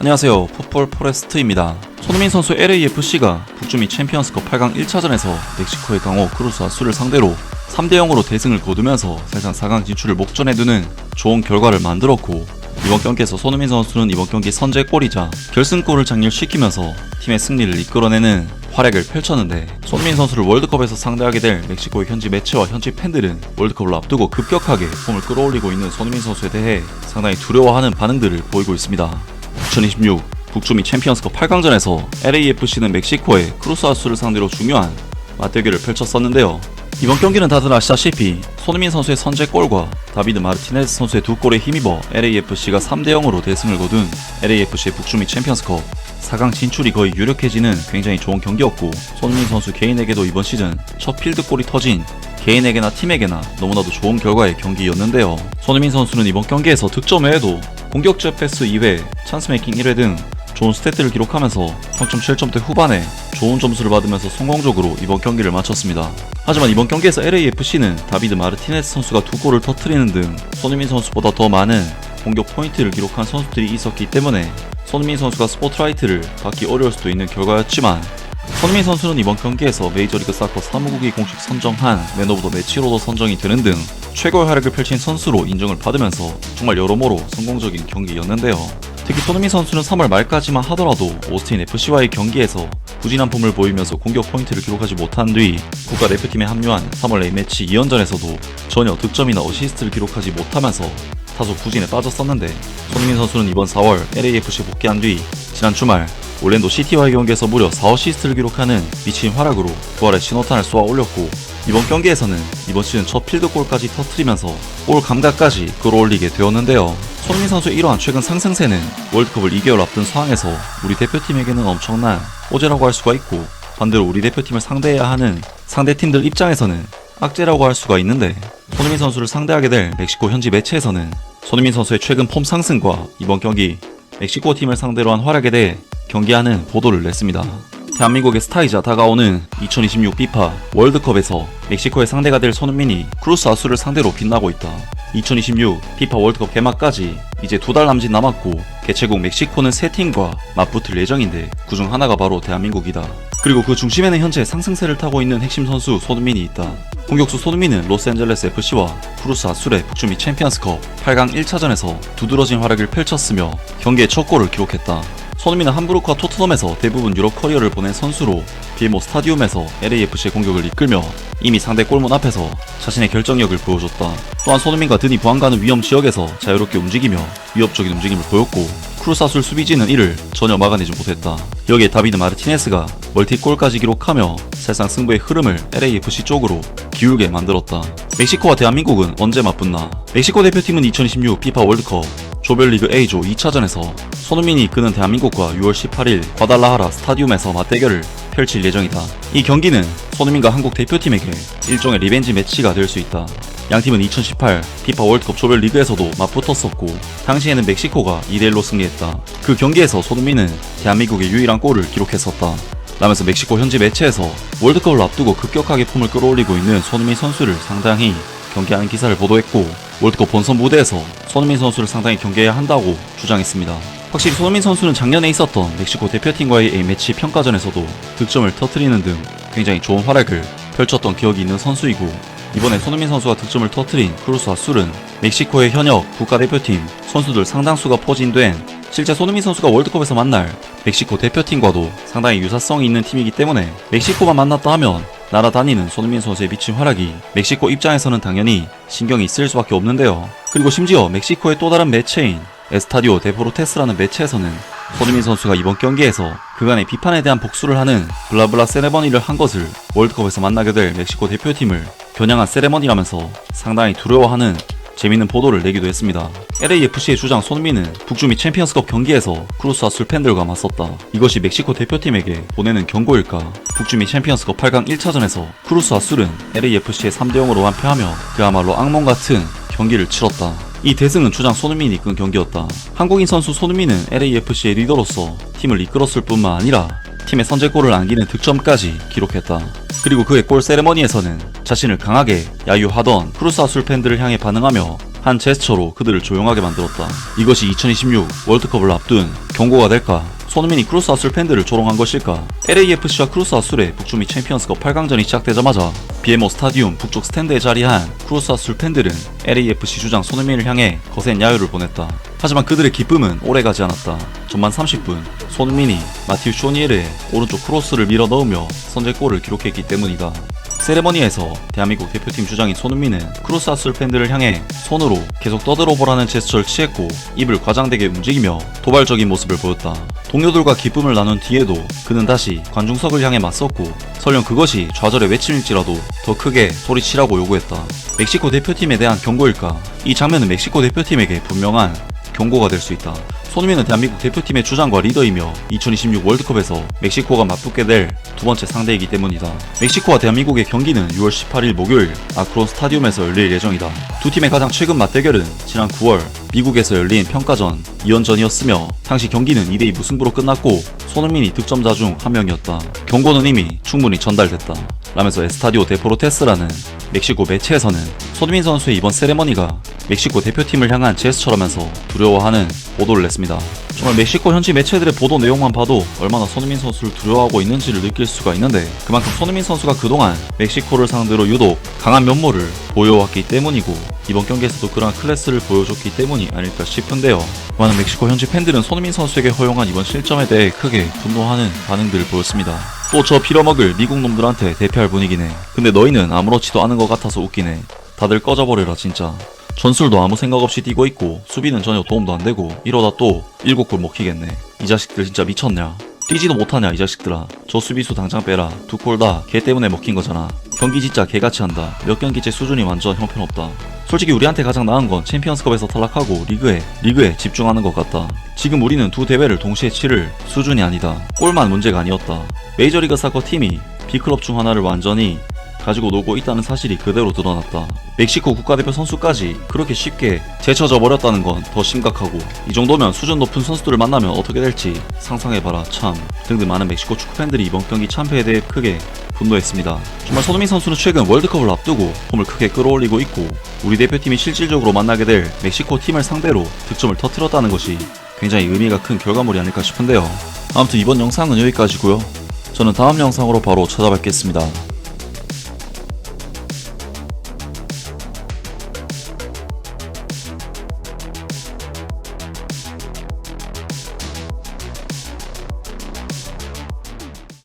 안녕하세요. 풋볼 포레스트입니다. 손흥민 선수 LAFC가 북중미 챔피언스컵 8강 1차전에서 멕시코의 강호 크루스 아수를 상대로 3대0으로 대승을 거두면서 사실상 4강 진출을 목전에 두는 좋은 결과를 만들었고, 이번 경기에서 손흥민 선수는 이번 경기 선제골이자 결승골을 장렬시키면서 팀의 승리를 이끌어내는 활약을 펼쳤는데, 손흥민 선수를 월드컵에서 상대하게 될 멕시코의 현지 매체와 현지 팬들은 월드컵을 앞두고 급격하게 폼을 끌어올리고 있는 손흥민 선수에 대해 상당히 두려워하는 반응들을 보이고 있습니다. 2026 북중미 챔피언스컵 8강전에서 LAFC는 멕시코의 크루스 아수를 상대로 중요한 맞대결을 펼쳤었는데요. 이번 경기는 다들 아시다시피 손흥민 선수의 선제골과 다비드 마르티네스 선수의 두 골에 힘입어 LAFC가 3대0으로 대승을 거둔 LAFC의 북중미 챔피언스컵 4강 진출이 거의 유력해지는 굉장히 좋은 경기였고, 손흥민 선수 개인에게도 이번 시즌 첫 필드골이 터진 개인에게나 팀에게나 너무나도 좋은 결과의 경기였는데요. 손흥민 선수는 이번 경기에서 득점 외에도 공격적 패스 2회, 찬스메이킹 1회 등 좋은 스탯들을 기록하면서 평점 7점대 후반에 좋은 점수를 받으면서 성공적으로 이번 경기를 마쳤습니다. 하지만 이번 경기에서 LAFC는 다비드 마르티네스 선수가 두 골을 터뜨리는 등 손흥민 선수보다 더 많은 공격 포인트를 기록한 선수들이 있었기 때문에 손흥민 선수가 스포트라이트를 받기 어려울 수도 있는 결과였지만, 손흥민 선수는 이번 경기에서 메이저리그 사커 사무국이 공식 선정한 맨 오브 더 매치로도 선정이 되는 등 최고의 활약을 펼친 선수로 인정을 받으면서 정말 여러모로 성공적인 경기였는데요. 특히 손흥민 선수는 3월 말까지만 하더라도 오스틴 FC와의 경기에서 부진한 폼을 보이면서 공격 포인트를 기록하지 못한 뒤 국가대표팀에 합류한 3월 A매치 2연전에서도 전혀 득점이나 어시스트를 기록하지 못하면서 다소 부진에 빠졌었는데, 손흥민 선수는 이번 4월 LAFC에 복귀한 뒤 지난 주말 올랜도 시티와의 경기에서 무려 4어시스트를 기록하는 미친 활약으로 부활의 신호탄을 쏘아 올렸고, 이번 경기에서는 이번 시즌 첫 필드골까지 터뜨리면서 골 감각까지 끌어올리게 되었는데요. 손흥민 선수의 이러한 최근 상승세는 월드컵을 2개월 앞둔 상황에서 우리 대표팀에게는 엄청난 호재라고 할 수가 있고, 반대로 우리 대표팀을 상대해야 하는 상대팀들 입장에서는 악재라고 할 수가 있는데, 손흥민 선수를 상대하게 될 멕시코 현지 매체에서는 손흥민 선수의 최근 폼 상승과 이번 경기 멕시코 팀을 상대로 한 활약에 대해 경계하는 보도를 냈습니다. 대한민국의 스타이자 다가오는 2026 피파 월드컵에서 멕시코의 상대가 될 손흥민이 크루스 아수를 상대로 빛나고 있다. 2026 피파 월드컵 개막까지 이제 2달 남짓 남았고, 개최국 멕시코는 3팀과 맞붙을 예정인데 그중 하나가 바로 대한민국이다. 그리고 그 중심에는 현재 상승세를 타고 있는 핵심 선수 손흥민이 있다. 공격수 손흥민은 로스앤젤레스 FC와 크루스 아술의 북중미 챔피언스컵 8강 1차전에서 두드러진 활약을 펼쳤으며 경기의 첫 골을 기록했다. 손흥민은 함부르크와 토트넘에서 대부분 유럽 커리어를 보낸 선수로 빌모 스타디움에서 LAFC의 공격을 이끌며 이미 상대 골문 앞에서 자신의 결정력을 보여줬다. 또한 손흥민과 드니 부안가는 위험 지역에서 자유롭게 움직이며 위협적인 움직임을 보였고, 크루스 아술 수비진은 이를 전혀 막아내지 못했다. 여기에 다비드 마르티네스가 멀티골까지 기록하며 사실상 승부의 흐름을 LAFC 쪽으로 기울게 만들었다. 멕시코와 대한민국은 언제 맞붙나? 멕시코 대표팀은 2026 피파 월드컵 조별리그 A조 2차전에서 손흥민이 이끄는 대한민국과 6월 18일 과달라하라 스타디움에서 맞대결을 펼칠 예정이다. 이 경기는 손흥민과 한국 대표팀에게 일종의 리벤지 매치가 될 수 있다. 양팀은 2018 피파 월드컵 조별리그에서도 맞붙었었고, 당시에는 멕시코가 2대1로 승리했다. 그 경기에서 손흥민은 대한민국의 유일한 골을 기록했었다. 라면서 멕시코 현지 매체에서 월드컵을 앞두고 급격하게 폼을 끌어올리고 있는 손흥민 선수를 상당히 경계하는 기사를 보도했고, 월드컵 본선 무대에서 손흥민 선수를 상당히 경계해야 한다고 주장했습니다. 확실히 손흥민 선수는 작년에 있었던 멕시코 대표팀과의 A매치 평가전에서도 득점을 터뜨리는 등 굉장히 좋은 활약을 펼쳤던 기억이 있는 선수이고, 이번에 손흥민 선수가 득점을 터뜨린 크루스 아술은 멕시코의 현역 국가대표팀 선수들 상당수가 포진된, 실제 손흥민 선수가 월드컵에서 만날 멕시코 대표팀과도 상당히 유사성이 있는 팀이기 때문에 멕시코만 만났다 하면 날아다니는 손흥민 선수의 미친 활약이 멕시코 입장에서는 당연히 신경이 쓰일 수밖에 없는데요. 그리고 심지어 멕시코의 또 다른 매체인 에스타디오 데포르테스라는 매체에서는 손흥민 선수가 이번 경기에서 그간의 비판에 대한 복수를 하는 블라블라 세레머니를 한 것을 월드컵에서 만나게 될 멕시코 대표팀을 겨냥한 세레머니라면서 상당히 두려워하는 재밌는 보도를 내기도 했습니다. LAFC의 주장 손흥민은 북중미 챔피언스컵 경기에서 크루스 아술 팬들과 맞섰다. 이것이 멕시코 대표팀에게 보내는 경고일까? 북중미 챔피언스컵 8강 1차전에서 크루스 아술은 LAFC의 3대0으로 완패하며 그야말로 악몽 같은 경기를 치렀다. 이 대승은 주장 손흥민이 이끈 경기였다. 한국인 선수 손흥민은 LAFC의 리더로서 팀을 이끌었을 뿐만 아니라 팀의 선제골을 안기는 득점까지 기록했다. 그리고 그의 골 세레머니에서는 자신을 강하게 야유하던 크루스 아술 팬들을 향해 반응하며 한 제스처로 그들을 조용하게 만들었다. 이것이 2026 월드컵을 앞둔 경고가 될까? 손흥민이 크루스 아술 팬들을 조롱한 것일까? LAFC와 크루스 아술의 북중미 챔피언스컵 8강전이 시작되자마자 BMO 스타디움 북쪽 스탠드에 자리한 크루스 아술 팬들은 LAFC 주장 손흥민을 향해 거센 야유를 보냈다. 하지만 그들의 기쁨은 오래가지 않았다. 전반 30분 손흥민이 마티우 쇼니에르의 오른쪽 크로스를 밀어 넣으며 선제골을 기록했기 때문이다. 세레머니에서 대한민국 대표팀 주장인 손흥민은 크루스 아술 팬들을 향해 손으로 계속 떠들어보라는 제스처를 취했고 입을 과장되게 움직이며 도발적인 모습을 보였다. 동료들과 기쁨을 나눈 뒤에도 그는 다시 관중석을 향해 맞섰고 설령 그것이 좌절의 외침일지라도 더 크게 소리치라고 요구했다. 멕시코 대표팀에 대한 경고일까? 이 장면은 멕시코 대표팀에게 분명한 경고가 될 수 있다. 손흥민은 대한민국 대표팀의 주장과 리더이며 2026 월드컵에서 멕시코가 맞붙게 될 두 번째 상대이기 때문이다. 멕시코와 대한민국의 경기는 6월 18일 목요일 아크론 스타디움에서 열릴 예정이다. 두 팀의 가장 최근 맞대결은 지난 9월 미국에서 열린 평가전 2연전이었으며 당시 경기는 2대2 무승부로 끝났고 손흥민이 득점자 중 한 명이었다. 경고는 이미 충분히 전달됐다. 라면서 에스타디오 데포르테스라는 멕시코 매체에서는 손흥민 선수의 이번 세레머니가 멕시코 대표팀을 향한 제스처라면서 두려워하는 보도를 냈습니다. 정말 멕시코 현지 매체들의 보도 내용만 봐도 얼마나 손흥민 선수를 두려워하고 있는지를 느낄 수가 있는데 그만큼 손흥민 선수가 그동안 멕시코를 상대로 유독 강한 면모를 보여왔기 때문이고 이번 경기에서도 그러한 클래스를 보여줬기 때문이 아닐까 싶은데요. 많은 멕시코 현지 팬들은 손흥민 선수에게 허용한 이번 실점에 대해 크게 분노하는 반응들을 보였습니다. 또 저 빌어먹을 미국 놈들한테 대피할 분위기네. 근데 너희는 아무렇지도 않은 것 같아서 웃기네. 다들 꺼져버려라 진짜. 전술도 아무 생각 없이 뛰고 있고 수비는 전혀 도움도 안 되고 이러다 또 7골 먹히겠네. 이 자식들 진짜 미쳤냐? 뛰지도 못하냐 이 자식들아. 저 수비수 당장 빼라. 2골 다 걔 때문에 먹힌 거잖아. 경기 진짜 개같이 한다. 몇 경기째 수준이 완전 형편없다. 솔직히 우리한테 가장 나은 건 챔피언스컵에서 탈락하고 리그에 집중하는 것 같다. 지금 우리는 두 대회를 동시에 치를 수준이 아니다. 골만 문제가 아니었다. 메이저리그 사커 팀이 B클럽 중 하나를 완전히 가지고 놀고 있다는 사실이 그대로 드러났다. 멕시코 국가대표 선수까지 그렇게 쉽게 제쳐져 버렸다는 건 더 심각하고 이 정도면 수준 높은 선수들을 만나면 어떻게 될지 상상해봐라 참 등등 많은 멕시코 축구팬들이 이번 경기 참패에 대해 크게 분노했습니다. 정말 손흥민 선수는 최근 월드컵을 앞두고 폼을 크게 끌어올리고 있고 우리 대표팀이 실질적으로 만나게 될 멕시코 팀을 상대로 득점을 터뜨렸다는 것이 굉장히 의미가 큰 결과물이 아닐까 싶은데요. 아무튼 이번 영상은 여기까지고요. 저는 다음 영상으로 바로 찾아뵙겠습니다.